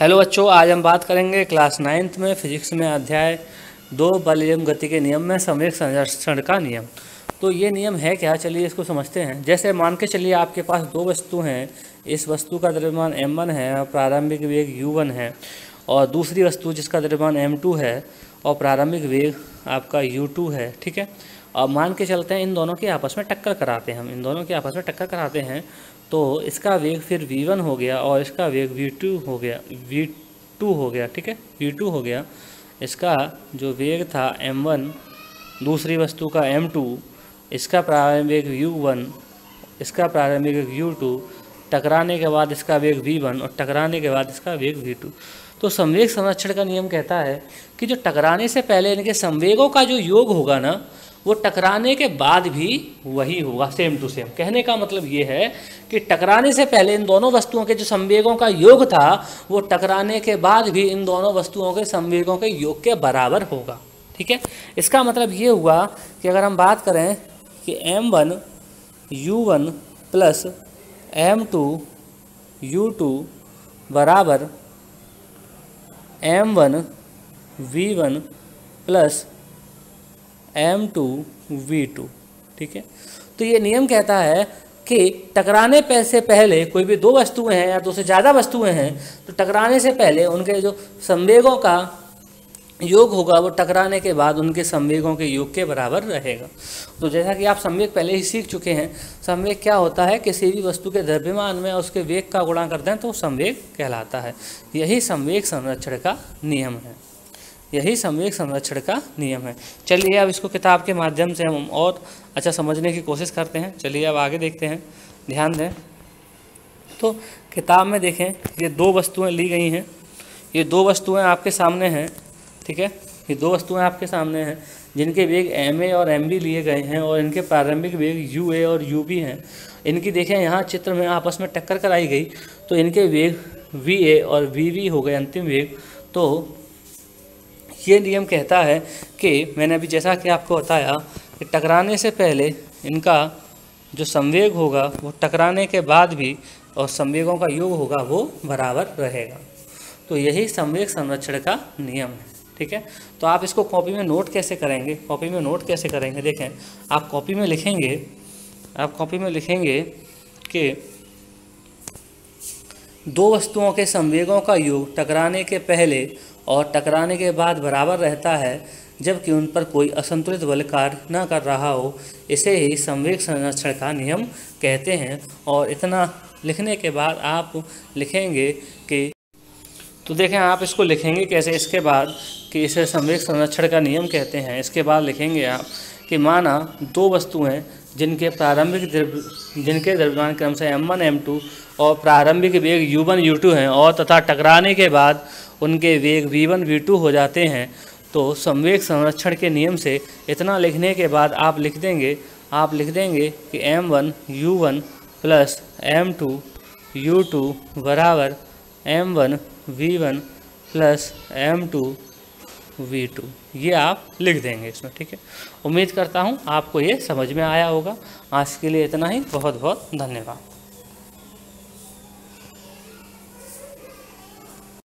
Hello बच्चों, आज हम बात करेंगे क्लास 9th में फिजिक्स में अध्याय 2 बल एवं गति के नियम में संवेग संरक्षण का नियम। तो ये नियम है क्या, चलिए इसको समझते हैं। जैसे मान के चलिए आपके पास दो वस्तु हैं, इस वस्तु का द्रव्यमान m1 है और प्रारंभिक वेग u1 है, और दूसरी वस्तु जिसका द्रव्यमान m2 है और प्रारंभिक वेग आपका u2 है। ठीक है, अब मान के चलते हैं इन दोनों की आपस में टक्कर कराते हैं, इन दोनों की आपस में टक्कर कराते हैं तो इसका वेग फिर v1 हो गया और इसका वेग v2 हो गया। ठीक है, v2 हो गया। इसका जो वेग था m1, दूसरी वस्तु का m2, इसका प्रारंभिक वेग u1, इसका प्रारंभिक वेग u2, टकराने के बाद इसका वेग v1 और टकराने के बाद इसका वेग v2। तो संवेग संरक्षण का नियम कहता है कि जो टकराने से पहले इनके संवेगों का जो योग होगा ना, वो टकराने के बाद भी वही होगा, सेम टू सेम। कहने का मतलब ये है कि टकराने से पहले इन दोनों वस्तुओं के जो संवेगों का योग था, वो टकराने के बाद भी इन दोनों वस्तुओं के संवेगों के योग के बराबर होगा। ठीक है, इसका मतलब ये हुआ कि अगर हम बात करें कि m1 u1 plus m2 u2 बराबर m1 v1 plus m2 v2। ठीक है, तो ये नियम कहता है कि टकराने से पहले कोई भी दो वस्तुएं हैं या दो से ज़्यादा वस्तुएं हैं, तो टकराने से पहले उनके जो संवेगों का योग होगा वो टकराने के बाद उनके संवेगों के योग के बराबर रहेगा। तो जैसा कि आप संवेग पहले ही सीख चुके हैं, संवेग क्या होता है, किसी भी वस्तु के द्रव्यमान में उसके वेग का गुणा करते हैं तो संवेग कहलाता है। यही संवेग संरक्षण का नियम है, यही संवेग संरक्षण का नियम है। चलिए अब इसको किताब के माध्यम से हम और अच्छा समझने की कोशिश करते हैं। चलिए अब आगे देखते हैं, ध्यान दें। तो किताब में देखें, ये दो वस्तुएं ली गई हैं, ये दो वस्तुएं आपके सामने हैं। ठीक है, ये दो वस्तुएं आपके सामने हैं जिनके वेग ma और mb लिए गए हैं और इनके प्रारंभिक वेग ua और ub हैं। इनकी देखें यहाँ चित्र में आपस में टक्कर कराई गई तो इनके वेग va और vv हो गए अंतिम वेग। तो ये नियम कहता है कि मैंने अभी जैसा कि आपको बताया कि टकराने से पहले इनका जो संवेग होगा वो टकराने के बाद भी और संवेगों का योग होगा वो बराबर रहेगा। तो यही संवेग संरक्षण का नियम है। ठीक है, तो आप इसको कॉपी में नोट कैसे करेंगे, कॉपी में नोट कैसे करेंगे, देखें आप कॉपी में लिखेंगे कि दो वस्तुओं के संवेगों का योग टकराने के पहले और टकराने के बाद बराबर रहता है जबकि उन पर कोई असंतुलित बल कार्य न कर रहा हो। इसे ही संवेग संरक्षण का नियम कहते हैं। और इतना लिखने के बाद आप लिखेंगे कि, तो देखें आप इसको लिखेंगे कैसे, इसके बाद कि इसे संवेग संरक्षण का नियम कहते हैं। इसके बाद लिखेंगे आप कि माना दो वस्तुएं जिनके द्रव्यमान क्रम से m1 m2 और प्रारंभिक वेग u1 u2 हैं और तथा टकराने के बाद उनके वेग v1 v2 हो जाते हैं। तो संवेग संरक्षण के नियम से इतना लिखने के बाद आप लिख देंगे कि m1 u1 plus m2 u2 बराबर m1 v1 plus m2 v2। ये आप लिख देंगे इसमें। ठीक है, उम्मीद करता हूँ आपको ये समझ में आया होगा। आज के लिए इतना ही, बहुत बहुत धन्यवाद।